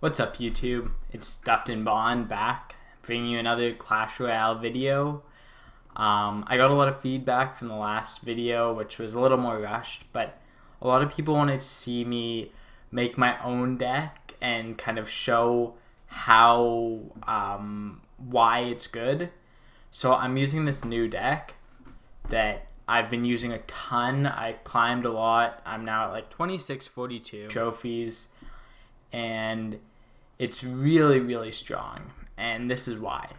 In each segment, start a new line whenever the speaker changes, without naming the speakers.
What's up, YouTube? It's Duftonbond back, bringing you another Clash Royale video. I got a lot of feedback from the last video, which was a little more rushed, but a lot of people wanted to see me make my own deck and kind of show how, why it's good. So I'm using this new deck that I've been using a ton. I climbed a lot. I'm now at like 2642 trophies, and it's really strong. And this is why.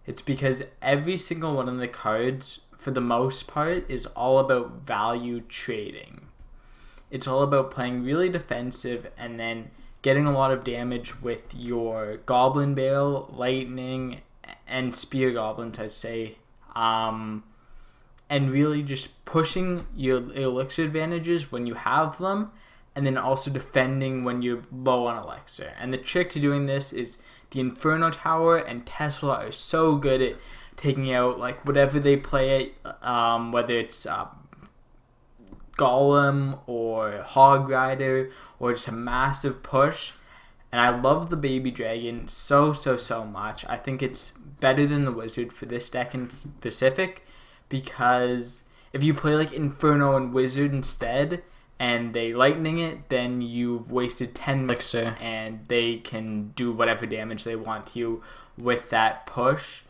It's because every single one of the cards, for the most part, is all about value trading. It's all about playing really defensive and then getting a lot of damage with your Goblin Barrel, Lightning, and Spear Goblins, I'd say. And really just pushing your elixir advantages when you have them, and then also defending when you're low on elixir. And the trick to doing this is the Inferno Tower and Tesla are so good at taking out like whatever they play at, whether it's Golem or Hog Rider or just a massive push. And I love the Baby Dragon so much. I think it's better than the Wizard for this deck in specific, because if you play like Inferno and Wizard instead and they lightning it, then you've wasted 10 elixir and they can do whatever damage they want to you with that push.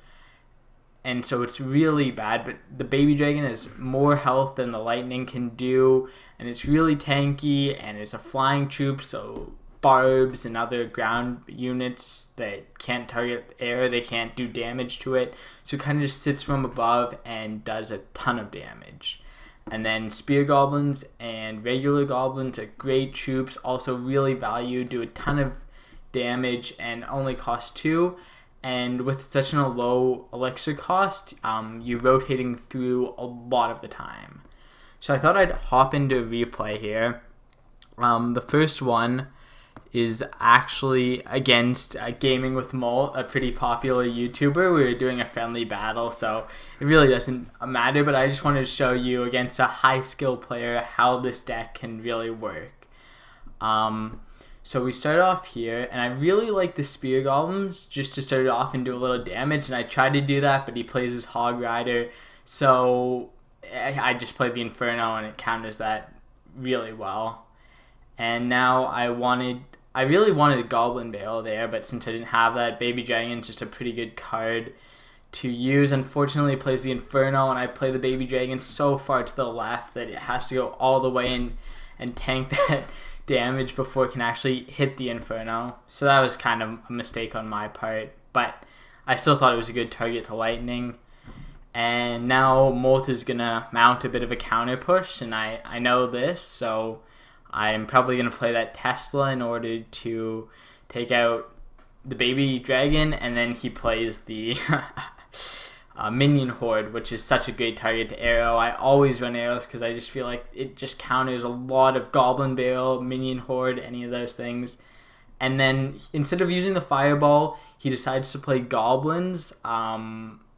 And so it's really bad, but the Baby Dragon has more health than the lightning can do, and it's really tanky, and it's a flying troop, so barbs and other ground units that can't target air, they can't do damage to it, so it kind of just sits from above and does a ton of damage. And then Spear Goblins and regular Goblins are great troops, also really valued, do a ton of damage and only cost 2. And with such a low elixir cost, you're rotating through a lot of the time. So I thought I'd hop into a replay here. The first one is actually against Gaming with Molt, a pretty popular YouTuber. We were doing a friendly battle, so it really doesn't matter, but I just wanted to show you against a high skill player how this deck can really work. So we start off here, and I really like the Spear Goblins just to start off and do a little damage, and I tried to do that, but he plays his Hog Rider, so I just played the Inferno and it counters that really well. And now I really wanted a Goblin Barrel there, but since I didn't have that, Baby Dragon is just a pretty good card to use. Unfortunately, it plays the Inferno, and I play the Baby Dragon so far to the left that it has to go all the way in and tank that damage before it can actually hit the Inferno. So that was kind of a mistake on my part, but I still thought it was a good target to Lightning. And now Molt is going to mount a bit of a counter push, and I know this, so I'm probably going to play that Tesla in order to take out the Baby Dragon, and then he plays the Minion Horde, which is such a great target to arrow. I always run arrows because I just feel like it just counters a lot of Goblin Barrel, Minion Horde, any of those things. And then instead of using the Fireball, he decides to play Goblins,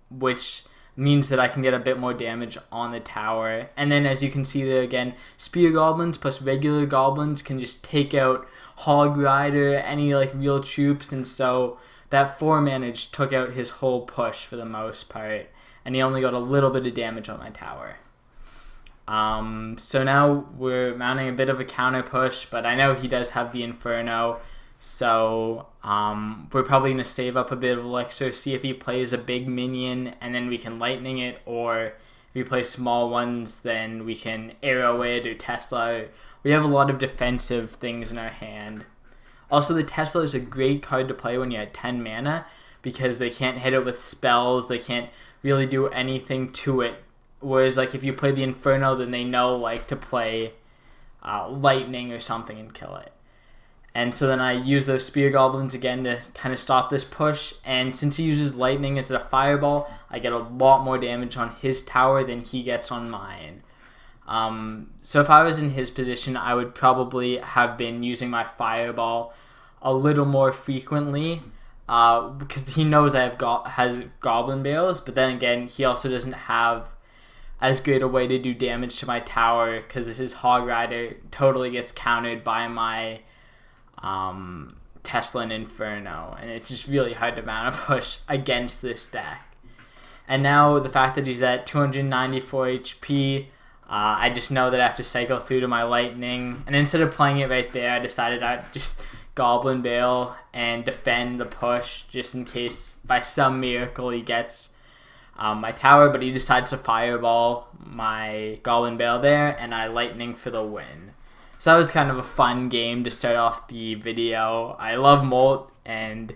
which means that I can get a bit more damage on the tower. And then as you can see there again, Spear Goblins plus regular Goblins can just take out Hog Rider, any like real troops, and so that 4 mana just took out his whole push for the most part, and he only got a little bit of damage on my tower. So now we're mounting a bit of a counter push, but I know he does have the Inferno, so we're probably going to save up a bit of elixir, see if he plays a big minion, and then we can lightning it, or if he plays small ones, then we can arrow it or Tesla. We have a lot of defensive things in our hand. Also, the Tesla is a great card to play when you have 10 mana, because they can't hit it with spells, they can't really do anything to it. Whereas like if you play the Inferno, then they know like to play Lightning or something and kill it. And so then I use those Spear Goblins again to kind of stop this push, and since he uses Lightning as a Fireball, I get a lot more damage on his tower than he gets on mine. So if I was in his position, I would probably have been using my Fireball a little more frequently, because he knows I has Goblin Barrels, but then again, he also doesn't have as good a way to do damage to my tower, because his Hog Rider totally gets countered by my Tesla and Inferno, and it's just really hard to mana push against this deck. And now the fact that he's at 294 HP, I just know that I have to cycle through to my Lightning, and instead of playing it right there, I decided I'd just Goblin Barrel and defend the push just in case by some miracle he gets my tower, but he decides to Fireball my Goblin Barrel there, and I Lightning for the win. So that was kind of a fun game to start off the video. I love Molt, and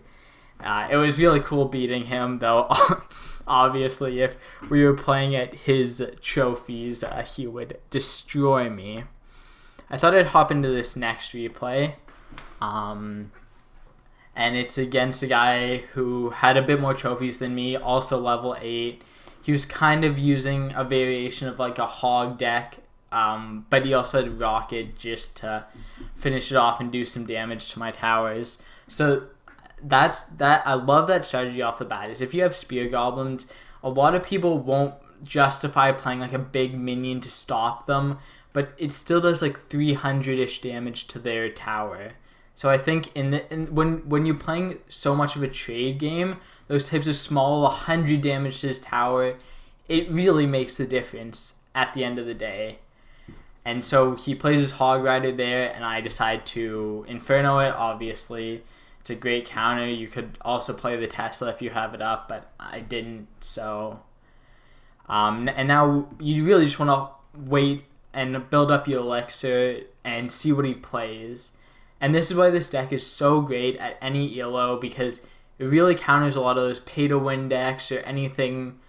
it was really cool beating him, though obviously if we were playing at his trophies, he would destroy me. I thought I'd hop into this next replay, and it's against a guy who had a bit more trophies than me, also level 8. He was kind of using a variation of like a hog deck, but he also had Rocket just to finish it off and do some damage to my towers. So that's that. I love that strategy off the bat. Is if you have Spear Goblins, a lot of people won't justify playing like a big minion to stop them, but it still does like 300-ish damage to their tower. So I think when you're playing so much of a trade game, those types of small 100 damage to his tower, it really makes the difference at the end of the day. And so he plays his Hog Rider there, and I decide to Inferno it, obviously. It's a great counter. You could also play the Tesla if you have it up, but I didn't, so... and now you really just want to wait and build up your Elixir and see what he plays. And this is why this deck is so great at any ELO, because it really counters a lot of those pay-to-win decks or anything.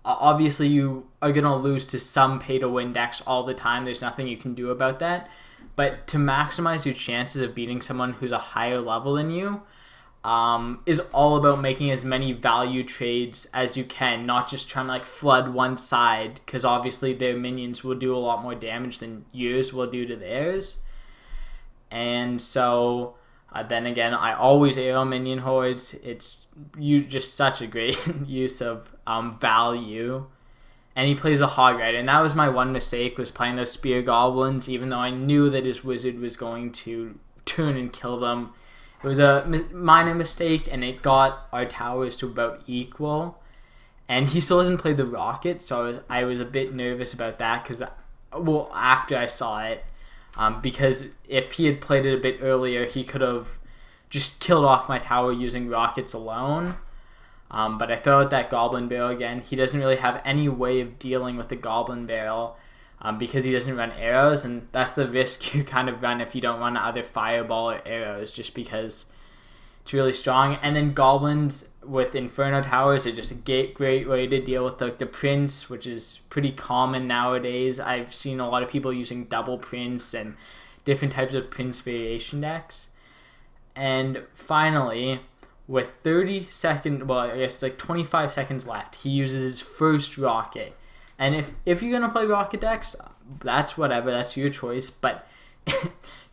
Obviously, you are going to lose to some pay-to-win decks all the time. There's nothing you can do about that. But to maximize your chances of beating someone who's a higher level than you is all about making as many value trades as you can, not just trying to like flood one side, because obviously their minions will do a lot more damage than yours will do to theirs. And so then again, I always arrow minion hordes. It's just such a great use of value. And he plays a Hog Rider, and that was my one mistake, was playing those Spear Goblins, even though I knew that his Wizard was going to turn and kill them. It was a minor mistake, and it got our towers to about equal. And he still hasn't played the Rocket, so I was a bit nervous about that, because, well, after I saw it, because if he had played it a bit earlier, he could have just killed off my tower using rockets alone. But I throw out that Goblin Barrel again. He doesn't really have any way of dealing with the Goblin Barrel because he doesn't run arrows, and that's the risk you kind of run if you don't run either Fireball or arrows, just because it's really strong. And then Goblins with Inferno Towers are just a great way to deal with the Prince, which is pretty common nowadays. I've seen a lot of people using double Prince and different types of Prince variation decks. And finally, with 30 seconds, well, I guess like 25 seconds left, he uses his first Rocket. And if you're going to play Rocket decks, that's whatever, that's your choice, but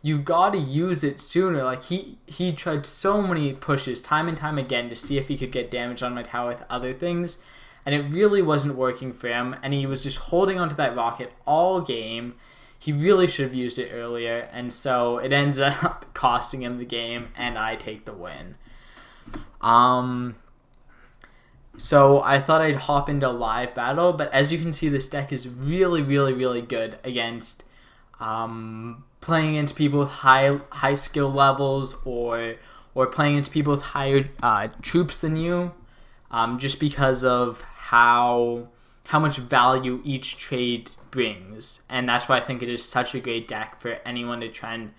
you got to use it sooner. Like, he tried so many pushes time and time again to see if he could get damage on my tower with other things, and it really wasn't working for him, and he was just holding onto that Rocket all game. He really should have used it earlier, and so it ends up costing him the game, and I take the win. So I thought I'd hop into live battle, but as you can see, this deck is really, really, really good against playing against people with high skill levels, or playing against people with higher troops than you, just because of how much value each trade brings, and that's why I think it is such a great deck for anyone to try and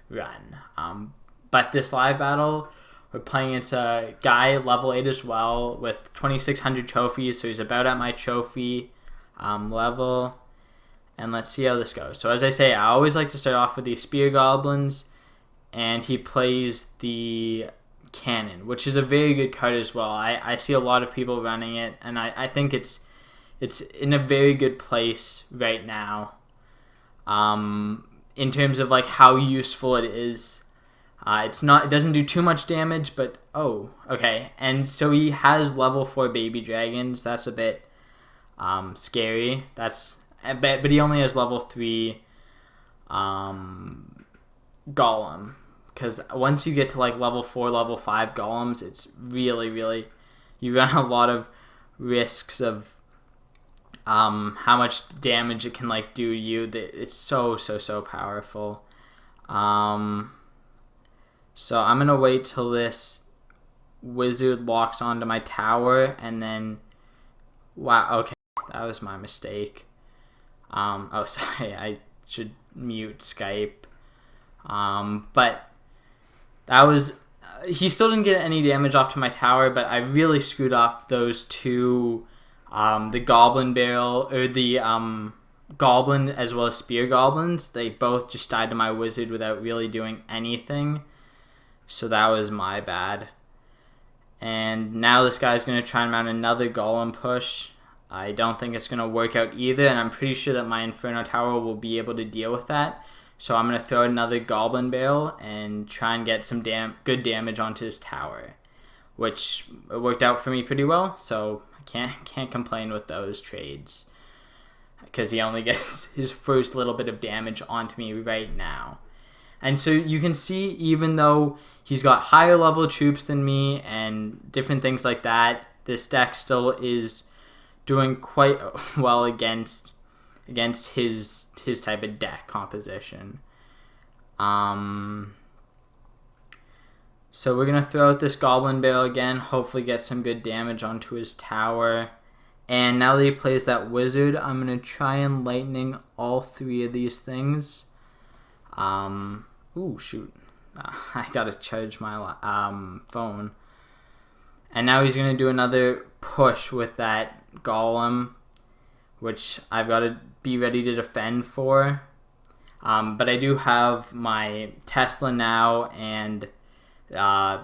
run. But this live battle, we're playing against a guy level 8 as well with 2,600 trophies, so he's about at my trophy level. And let's see how this goes. So as I say, I always like to start off with these Spear Goblins, and he plays the Cannon, which is a very good card as well. I see a lot of people running it, and I think it's in a very good place right now in terms of like how useful it is. It doesn't do too much damage, but oh, okay. And so he has level 4 baby dragons. That's a bit scary. But he only has level 3 golem, because once you get to like level 4, level 5 golems, it's really, you run a lot of risks of how much damage it can like do to you. It's so powerful. So I'm gonna wait till this wizard locks onto my tower, and then wow, okay, that was my mistake. Oh, sorry, I should mute Skype. But that was he still didn't get any damage off to my tower, but I really screwed up those two, the goblin barrel, or the goblin as well as spear goblins. They both just died to my wizard without really doing anything, so that was my bad. And now this guy's going to try and mount another golem push. I don't think it's going to work out either, and I'm pretty sure that my Inferno Tower will be able to deal with that. So I'm going to throw another Goblin Barrel and try and get some good damage onto his tower, which worked out for me pretty well, so I can't complain with those trades, because he only gets his first little bit of damage onto me right now. And so you can see, even though he's got higher level troops than me and different things like that, this deck still is doing quite well against his type of deck composition. So we're gonna throw out this Goblin Barrel again, hopefully get some good damage onto his tower. And now that he plays that wizard, I'm gonna try and lightning all three of these things. Ooh, shoot. I gotta charge my phone. And now he's gonna do another push with that golem, which I've got to be ready to defend for. But I do have my Tesla now, and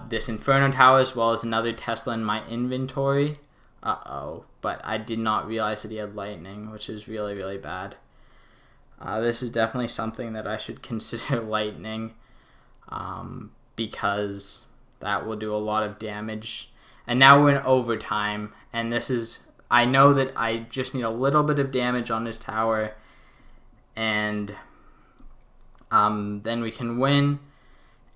this Inferno Tower, as well as another Tesla in my inventory. But I did not realize that he had lightning, which is really bad. This is definitely something that I should consider lightning, because that will do a lot of damage. And now we're in overtime, and this is, I know that I just need a little bit of damage on his tower, and then we can win.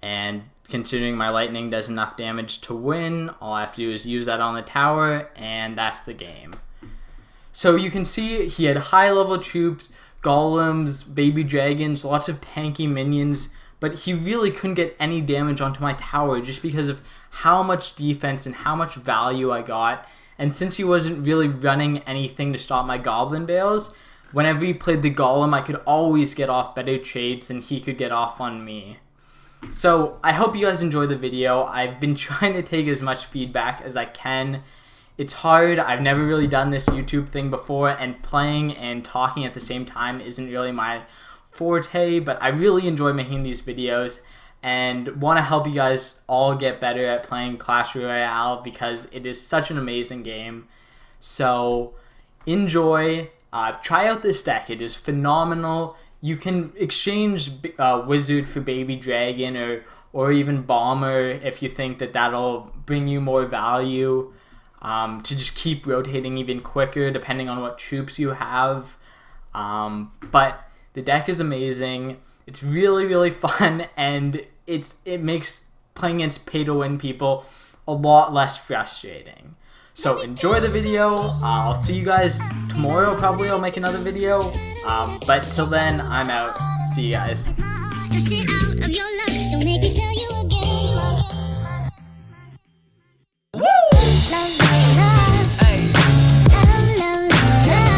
And considering my lightning does enough damage to win, all I have to do is use that on the tower, and that's the game. So you can see he had high level troops, golems, baby dragons, lots of tanky minions, but he really couldn't get any damage onto my tower just because of how much defense and how much value I got. And since he wasn't really running anything to stop my goblin barrels, whenever he played the golem, I could always get off better trades than he could get off on me. So I hope you guys enjoyed the video. I've been trying to take as much feedback as I can. It's hard. I've never really done this YouTube thing before, and playing and talking at the same time isn't really my forte, but I really enjoy making these videos and want to help you guys all get better at playing Clash Royale, because it is such an amazing game. So enjoy, try out this deck. It is phenomenal. You can exchange Wizard for Baby Dragon, or even Bomber if you think that that'll bring you more value, to just keep rotating even quicker depending on what troops you have. But the deck is amazing. It's really fun, and it makes playing against pay-to-win people a lot less frustrating. So enjoy the video. I'll see you guys tomorrow. Probably I'll make another video. But till then, I'm out. See you guys.